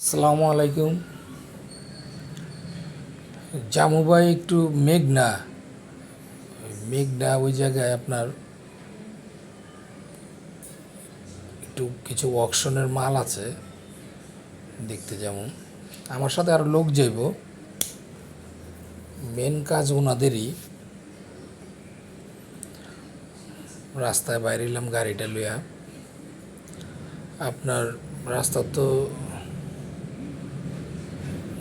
আসসালামু আলাইকুম। জামু ভাই একটু মেঘনা ওই জায়গায় আপনার একটু কিছু অকশনের মাল আছে দেখতে। যেমন আমার সাথে আরও লোক যাইব, মেন কাজ ওনাদেরই। রাস্তায় বাইরে এলাম গাড়িটা লইয়া। আপনার রাস্তা তো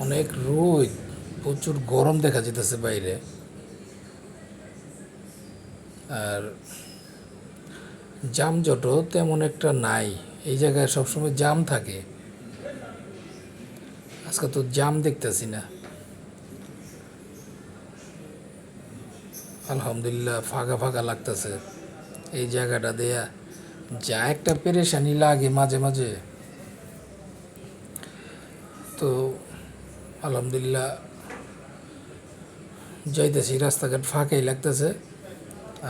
অনেক রোদ, প্রচুর গরম দেখা যেতেছে বাইরে। আর যানজটও তেমন একটা নাই, এই জায়গায় সবসময় জাম থাকে। আজকে তো জাম দেখতেছি না, আলহামদুলিল্লাহ ফাঁকা ফাঁকা লাগতেছে। এই জায়গাটা দেয়া যা একটা পেরেশানি লাগে মাঝে মাঝে, তো আলহামদুলিল্লাহ যাইতেছি, রাস্তাঘাট ফাঁকাই লাগতেছে।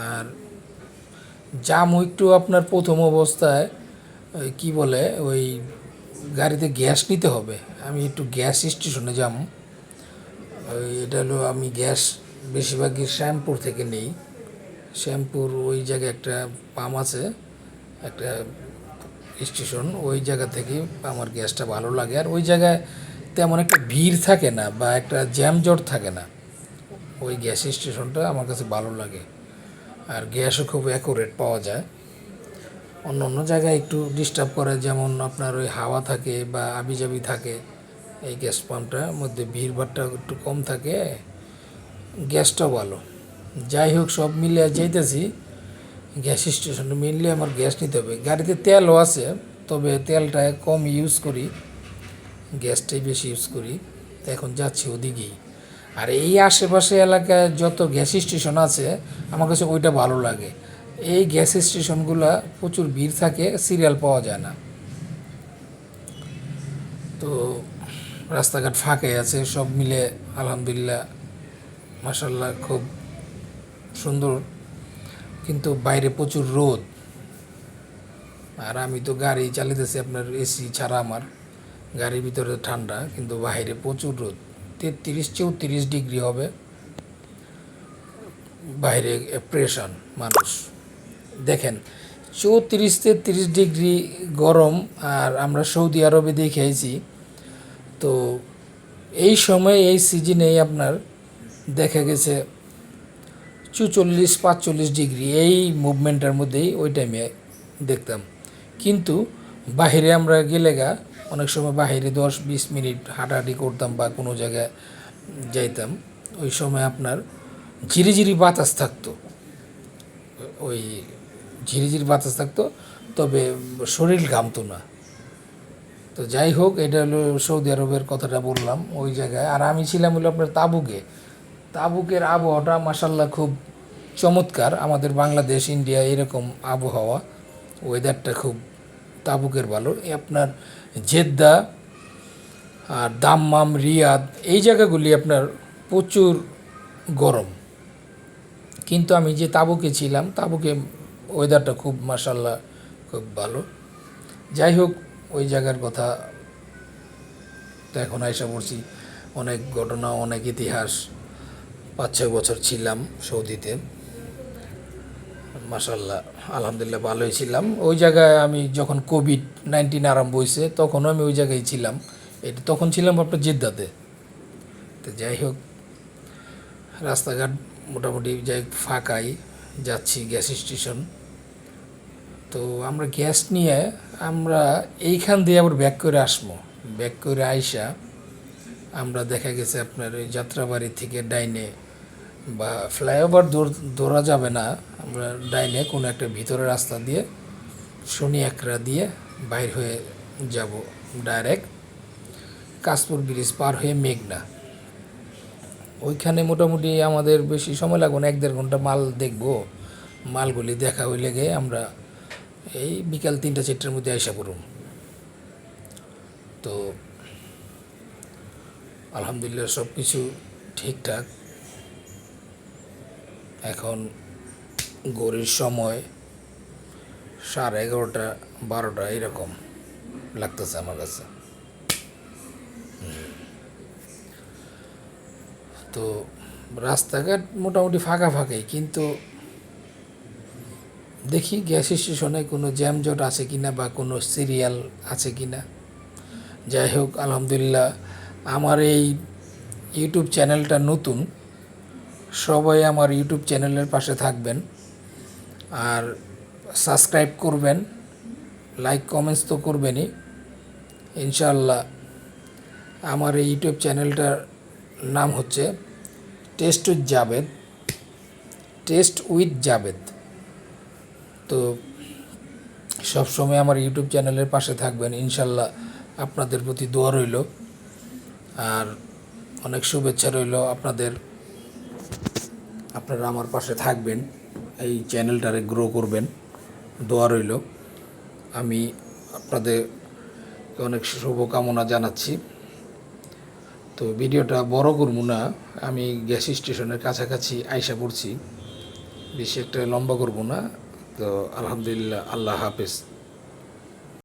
আর জামও একটু আপনার প্রথম অবস্থায় ওই কী বলে, ওই গাড়িতে গ্যাস নিতে হবে। আমি একটু গ্যাস স্টেশনে যাম। ওই এটা হলো, আমি গ্যাস বেশিরভাগই শ্যামপুর থেকে নেই। শ্যামপুর ওই জায়গায় একটা পাম্প আছে, একটা স্টেশন, ওই জায়গা থেকে আমার গ্যাসটা ভালো লাগে। আর ওই জায়গায় তেমন একটা ভিড় থাকে না বা একটা জ্যামজট থাকে না। ওই গ্যাস স্টেশনটা আমার কাছে ভালো লাগে। আর গ্যাসও খুব অ্যাকুরেট পাওয়া যায়। অন্য অন্য জায়গায় একটু ডিস্টার্ব করে, যেমন আপনার ওই হাওয়া থাকে বা আবিজাবি থাকে। এই গ্যাস পাম্পটার মধ্যে ভিড়ভাড়টা একটু কম থাকে, গ্যাসটাও ভালো। যাই হোক, সব মিলিয়ে যাইতেছি গ্যাস স্টেশনে। মেনলি আমার গ্যাস নিতে হবে। গাড়িতে তেলও আছে, তবে তেলটা কম ইউজ করি, গ্যাসটাই বেশি ইউজ করি। তো এখন যাচ্ছি ওদিকেই। আর এই আশেপাশে এলাকায় যত গ্যাস স্টেশন আছে আমার কাছে ওইটা ভালো লাগে। এই গ্যাস স্টেশনগুলো প্রচুর ভিড় থাকে, সিরিয়াল পাওয়া যায় না। তো রাস্তাঘাট ফাঁকাই আছে সব মিলে, আলহামদুলিল্লাহ মাশাল্লাহ খুব সুন্দর। কিন্তু বাইরে প্রচুর রোদ, আর আমি তো গাড়ি চালিতেছি আপনার এসি ছাড়া। আমার গাড়ির ভিতরে ঠান্ডা, কিন্তু বাইরে প্রচুর রোদ। 33-34 ডিগ্রি হবে বাইরে, প্রেশান মানুষ। দেখেন, 34-33 ডিগ্রি গরম। আর আমরা সৌদি আরবে দেখেছি, তো এই সময় এই সিজনেই আপনার দেখা গেছে 44-45 ডিগ্রি, এই মুভমেন্টের মধ্যেই ওই টাইমে দেখতাম। কিন্তু বাহিরে আমরা গেলে অনেক সময় বাহিরে 10-20 মিনিট হাঁটাহাঁটি করতাম বা কোনো জায়গায় যাইতাম, ওই সময় আপনার ঝিরিঝিরি বাতাস থাকতো। ওই ঝিরিঝিরি বাতাস থাকতো, তবে শরীর ঘামতো না। তো যাই হোক, এটা হলো সৌদি আরবের কথাটা বললাম ওই জায়গায়। আর আমি ছিলাম হলো আপনার তাবুকে। তাবুকের আবহাওয়াটা মাসাল্লাহ খুব চমৎকার। আমাদের বাংলাদেশ, ইন্ডিয়া এরকম আবহাওয়া, ওয়েদারটা খুব তাবুকের ভালো। আপনার জেদ্দা আর দাম্মাম, রিয়াদ, এই জায়গাগুলি আপনার প্রচুর গরম। কিন্তু আমি যে তাবুকে ছিলাম, তাবুকে ওয়েদারটা খুব মাসাল্লাহ খুব ভালো। যাই হোক, ওই জায়গার কথা তো এখন আইসা পড়ছি। অনেক ঘটনা, অনেক ইতিহাস। 5-6 বছর ছিলাম সৌদিতে, মাশাল্লাহ আলহামদুলিল্লাহ ভালোই ছিলাম। ওই জায়গায় আমি যখন কোভিড-19 আরম্ভ হয়েছে তখনও আমি ওই জায়গায় ছিলাম। এটা তখন ছিলাম আপনার জেদ্দাতে। তো যাই হোক, রাস্তাঘাট মোটামুটি যাই ফাঁকাই, যাচ্ছি গ্যাস স্টেশন। তো আমরা গ্যাস নিয়ে আমরা এইখান দিয়ে আবার ব্যাক করে আসবো। ব্যাক করে আইসা আমরা দেখা গেছে আপনার ওই যাত্রাবাড়ি থেকে ডাইনে বা ফ্লাইওভার ধরা যাবে না, আমরা ডাইনে কোনো একটা ভিতরের রাস্তা দিয়ে শনি একরা দিয়ে বাইর হয়ে যাব ডাইরেক্ট কাশপুর ব্রিজ পার হয়ে মেঘনা। ওইখানে মোটামুটি আমাদের বেশি সময় লাগবে না, 1-1.5 ঘন্টা মাল দেখব। মালগুলি দেখা হইলে গিয়ে আমরা এই বিকাল 3-4টার মধ্যে আইসা পড়ুম। তো আলহামদুলিল্লাহ সব কিছু ঠিকঠাক। এখন ঘড়ির সময় 11:30-12টা এরকম লাগতেছে আমার কাছে। তো রাস্তাঘাট মোটামুটি ফাঁকা ফাঁকাই, কিন্তু দেখি গ্যাস স্টেশনে কোনো জ্যামজট আছে কিনা বা কোনো সিরিয়াল আছে কিনা। যাই হোক, আলহামদুলিল্লাহ আমার এই ইউটিউব চ্যানেলটা নতুন, সবাই আমার ইউটিউব চ্যানেলের পাশে থাকবেন আর সাবস্ক্রাইব করবেন, লাইক কমেন্টস তো করবেনই ইনশাআল্লাহ। আমার এই ইউটিউব চ্যানেলটার নাম হচ্ছে টেস্ট উইথ জাবেদ। তো সবসময় আমার ইউটিউব চ্যানেলের পাশে থাকবেন ইনশাল্লাহ। আপনাদের প্রতি দোয়া রইল আর অনেক শুভেচ্ছা রইল আপনাদের। আপনারা আমার পাশে থাকবেন, এই চ্যানেলটারে গ্রো করবেন, দোয়া রইল। আমি আপনাদের অনেক শুভকামনা জানাচ্ছি। তো ভিডিওটা বড় করব না, আমি গ্যাস স্টেশনের কাছাকাছি আইসা পড়ছি, বেশি একটা লম্বা করব না। তো আলহামদুলিল্লাহ, আল্লাহ হাফেজ।